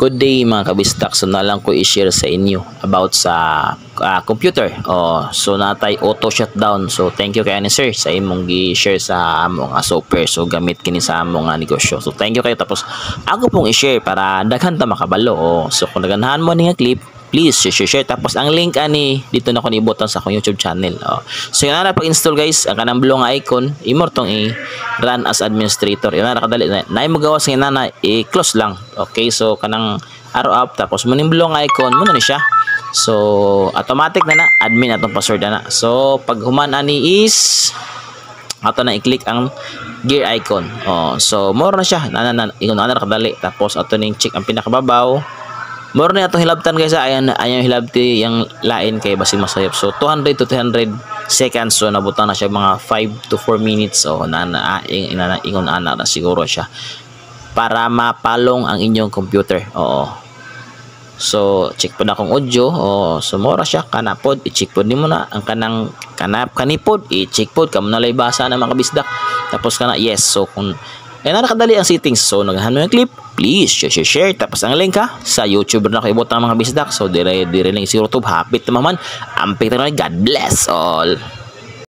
Good day mga kabistak. So na lang ko i-share sa inyo about sa computer. So natay auto shutdown. So thank you kay ni sir sa imong gi-share sa among software. So gamit kini sa among negosyo. So thank you kayo, tapos ako pong i-share para daghan ta makabalo. So kung naganahan mo ni nga clip, please share. Tapos ang link ani dito na ko ni-button sa akong YouTube channel. So yun na pag-install guys, ang kanang blue nga icon, imo tong i-run as administrator. Yun na kadali na magawa sa na i-close lang. Okay, so kanang arrow up, tapos muning blue nga icon mo na ni siya. So automatic na admin atong password na. So pag human ani is ato na i-click ang gear icon. So more na siya. Ingon na kadali. Tapos ato ning check ang pinakababaw. More na itong hilabtan guys, ayan hilabti yung lain kay basig masayop. So 200 to 300 seconds, so nabutang na siya mga 5 to 4 minutes. So ingon ana na siguro siya para mapalong ang inyong computer. So check po na kung audio. So mora siya kanapod, i-check po nimo na ang kanipod, i-check po kamo na lay basa na mga kabisdak. Tapos kana yes. So kung nakadali ang settings, so nagahan mo yung clip, please share. Tapos ang link sa YouTube na kayo ibutang mga bisdak. So dire lang si YouTube, hapit naman. Amping God bless all.